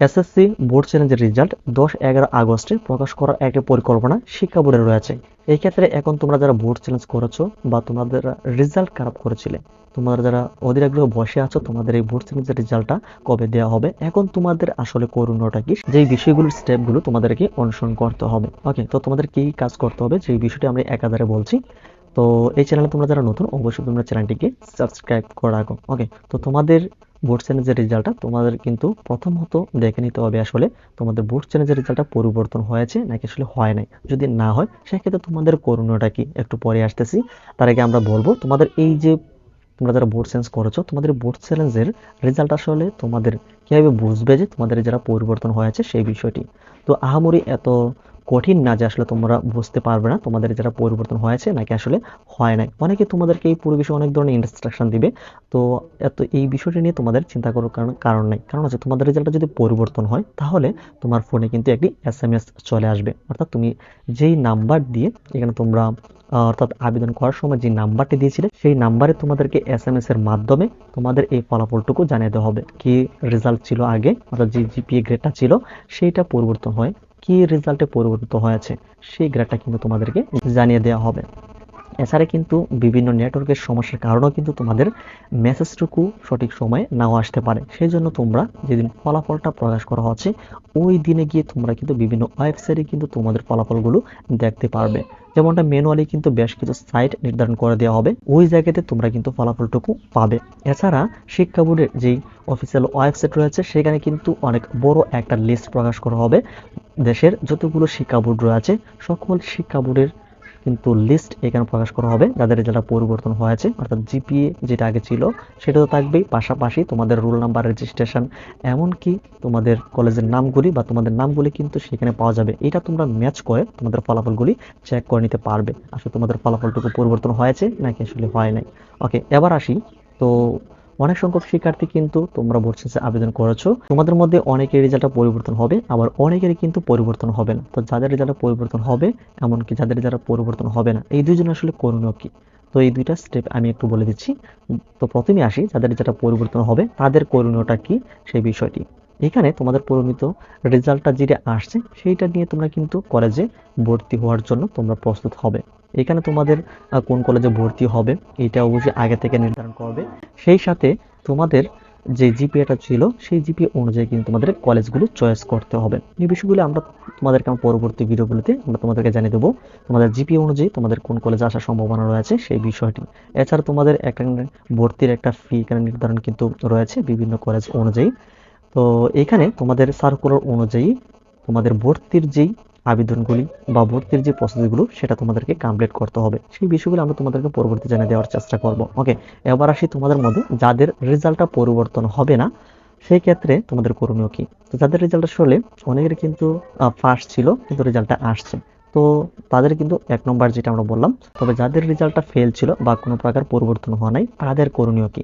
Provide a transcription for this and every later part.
SSC board চ্যালেঞ্জের result 10-11 আগস্টে প্রকাশ করার একটা পরিকল্পনা শিক্ষা বোর্ডের রয়েছে। এই ক্ষেত্রে এখন তোমরা যারা বোর্ড চ্যালেঞ্জ করেছো বা তোমাদের রেজাল্ট খারাপ করেছিলে, তোমরা যারা অধীর আগ্রহে বসে আছো তোমাদের এই বোর্ড চ্যালেঞ্জের রেজাল্টটা কবে দেওয়া হবে, এখন তোমাদের আসলে করণীয়টা কি, যেই বিষয়গুলোর স্টেপগুলো তোমাদেরকে অনুসরণ করতে হবে। ওকে, তো তোমাদের কি কাজ করতে হবে যেই বিষয়টি আমি একাধারে বলছি। তো এই চ্যানেলে তোমরা যারা নতুন অবশ্যই তোমরা চ্যানেলটিকে সাবস্ক্রাইব করে রাখো। ওকে, তো তোমাদের বোর্ড চ্যালেঞ্জের রেজাল্টটা তোমাদের কিন্তু প্রথমত দেখে নিতে হবে আসলে তোমাদের বোর্ড চ্যালেঞ্জের রেজাল্টটা পরিবর্তন হয়েছে নাকি আসলে হয় নাই। যদি না হয় সেক্ষেত্রে তোমাদের করণীয়টা কি একটু পরে আসতেছি। তার আগে আমরা বলবো তোমাদের এই যে তোমরা যারা বোর্ড চ্যালেঞ্জ করেছো তোমাদের বোর্ড চ্যালেঞ্জের রেজাল্ট আসলে তোমাদের কিভাবে বুঝবে যে তোমাদের যারা পরিবর্তন হয়েছে সেই বিষয়টি। তো আহামরি এত কঠিন না যে আসলে তোমরা বুঝতে পারবে না তোমাদের যারা পরিবর্তন হয়েছে নাকি আসলে হয় নাই। অনেকে তোমাদেরকে এই পুরো বিষয়ে অনেক ধরনের ইনস্ট্রাকশন দিবে। তো এত এই বিষয়টি নিয়ে তোমাদের চিন্তা করার কারণ নাই। কারণ হচ্ছে তোমাদের রেজাল্টটা যদি পরিবর্তন হয় তাহলে তোমার ফোনে কিন্তু একটি এসএমএস চলে আসবে। অর্থাৎ তুমি যেই নাম্বার দিয়ে এখানে তোমরা অর্থাৎ আবেদন করার সময় যে নাম্বারটি দিয়েছিলে সেই নাম্বারে তোমাদেরকে এসএমএস এর মাধ্যমে তোমাদের এই ফলাফলটুকু জানিয়ে দেওয়া হবে। কি রেজাল্ট ছিল আগে, অর্থাৎ যে জিপিএ গ্রেডটা ছিল সেইটা পরিবর্তন হয়, কি রেজাল্টে পরিবর্তিত হয়েছে সেই গ্রেডটা কিন্তু তোমাদেরকে জানিয়ে দেওয়া হবে। এছাড়া কিন্তু বিভিন্ন নেটওয়ার্কের সমস্যার কারণেও কিন্তু তোমাদের মেসেজটুকু সঠিক সময়ে নাও আসতে পারে। সেই জন্য তোমরা যেদিন ফলাফলটা প্রকাশ করা হচ্ছে ওই দিনে গিয়ে তোমরা কিন্তু বিভিন্ন ওয়েবসাইটে কিন্তু তোমাদের ফলাফলগুলো দেখতে পারবে। যেমনটা ম্যানুয়ালি কিন্তু বেশ কিছু সাইট নির্ধারণ করে দেওয়া হবে, ওই জায়গাতে তোমরা কিন্তু ফলাফলটুকু পাবে। এছাড়া শিক্ষা বোর্ডের যেই অফিসিয়াল ওয়েবসাইট রয়েছে সেখানে কিন্তু অনেক বড় একটা লিস্ট প্রকাশ করা হবে। দেশের যতগুলো শিক্ষা বোর্ড রয়েছে সকল শিক্ষা বোর্ডের কিন্তু লিস্ট এখানে প্রকাশ করা হবে যাদের যেটা পরিবর্তন হয়েছে। অর্থাৎ জিপিএ যেটা আগে ছিল সেটা তো থাকবেই, পাশাপাশি তোমাদের রোল নাম্বার, রেজিস্ট্রেশন, এমনকি তোমাদের কলেজের নামগুলি বা তোমাদের নামগুলি কিন্তু সেখানে পাওয়া যাবে। এটা তোমরা ম্যাচ করে তোমাদের ফলাফলগুলি চেক করে নিতে পারবে আসলে তোমাদের ফলাফলটুকু পরিবর্তন হয়েছে নাকি আসলে হয় নাই। ওকে, এবার আসি। তো অনেক সংখ্যক শিক্ষার্থী কিন্তু তোমরা বোর্ড শেষে আবেদন করেছো, তোমাদের মধ্যে অনেকের রেজাল্টটা পরিবর্তন হবে, আবার অনেকেরই কিন্তু পরিবর্তন হবে না। তো যাদের রেজাল্ট পরিবর্তন হবে এমনকি যাদের যারা পরিবর্তন হবে না, এই দুইজন আসলে করণীয় কি, তো এই দুইটা স্টেপ আমি একটু বলে দিচ্ছি। তো প্রথমে আসি যাদের যেটা পরিবর্তন হবে তাদের করণীয়টা কি সেই বিষয়টি। এখানে তোমাদের পরিমিত রেজাল্টটা যেটা আসছে সেইটা নিয়ে তোমরা কিন্তু কলেজে ভর্তি হওয়ার জন্য তোমরা প্রস্তুত হবে। এখানে তোমাদের কোন কলেজে ভর্তি হবে এটা অবশ্যই আগে থেকে নির্ধারণ করবে। সেই সাথে তোমাদের যে জিপিএটা ছিল সেই জিপিএ অনুযায়ী কিন্তু তোমাদের কলেজগুলো চয়েস করতে হবে। এই বিষয়গুলো আমরা তোমাদেরকে পরবর্তী ভিডিওগুলোতে আমরা তোমাদেরকে জানিয়ে দেবো তোমাদের জিপিএ অনুযায়ী তোমাদের কোন কলেজে আসার সম্ভাবনা রয়েছে সেই বিষয়টি। এছাড়া তোমাদের একটা ভর্তির একটা ফি এখানে নির্ধারণ কিন্তু রয়েছে বিভিন্ন কলেজ অনুযায়ী। তো এখানে তোমাদের সার্কুলার অনুযায়ী তোমাদের ভর্তির যেই আবেদনগুলি বা ভর্তির যে প্রসেসগুলো সেটা তোমাদেরকে কমপ্লিট করতে হবে। সেই বিষয়গুলো আমরা তোমাদেরকে পরবর্তী জানিয়ে দেওয়ার চেষ্টা করব। ওকে, এবার আসি তোমাদের মধ্যে যাদের রেজাল্টটা পরিবর্তন হবে না সেই ক্ষেত্রে তোমাদের করণীয় কি। তো যাদের রেজাল্ট আসলে অনেকের কিন্তু ফার্স্ট ছিল কিন্তু রেজাল্টটা আসছে, তো তাদের কিন্তু 1 নম্বর যেটা আমরা বললাম। তবে যাদের রেজাল্টটা ফেল ছিল বা কোনো প্রকার পরিবর্তন হওয়া নাই তাদের করণীয় কি।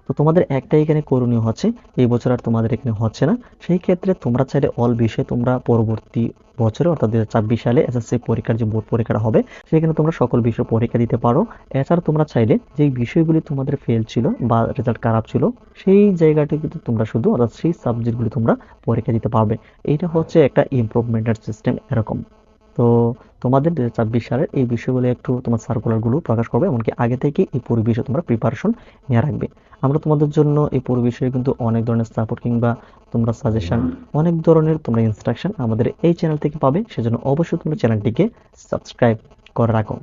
তো তোমাদের একটাই এখানে করণীয় হচ্ছে, এই বছর আর তোমাদের এখানে হচ্ছে না, সেই ক্ষেত্রে তোমরা চাইলে অল বিষয়ে তোমরা পরবর্তী বছরে অর্থাৎ 2024 সালে এসএসসি পরীক্ষার যে বোর্ড পরীক্ষাটা হবে সেখানে তোমরা সকল বিষয় পরীক্ষা দিতে পারো। এছাড়া তোমরা চাইলে যেই বিষয়গুলি তোমাদের ফেল ছিল বা রেজাল্ট খারাপ ছিল সেই জায়গাটি কিন্তু তোমরা শুধু অর্থাৎ সেই সাবজেক্টগুলি তোমরা পরীক্ষা দিতে পারবে। এইটা হচ্ছে একটা ইমপ্রুভমেন্টের সিস্টেম এরকম। তো তোমাদের 2024 সালের এই বিষয়গুলো একটু তোমার সার্কুলারগুলো প্রকাশ করবে, এমনকি আগে থেকে এই পরিবেশে তোমরা প্রিপারেশন নিয়ে রাখবে। আমরা তোমাদের জন্য এই পরিবেশে কিন্তু অনেক ধরনের সাপোর্ট কিংবা তোমরা সাজেশন, অনেক ধরনের তোমরা ইনস্ট্রাকশন আমাদের এই চ্যানেল থেকে পাবে। সেজন্য অবশ্যই তোমরা চ্যানেলটিকে সাবস্ক্রাইব করে রাখো।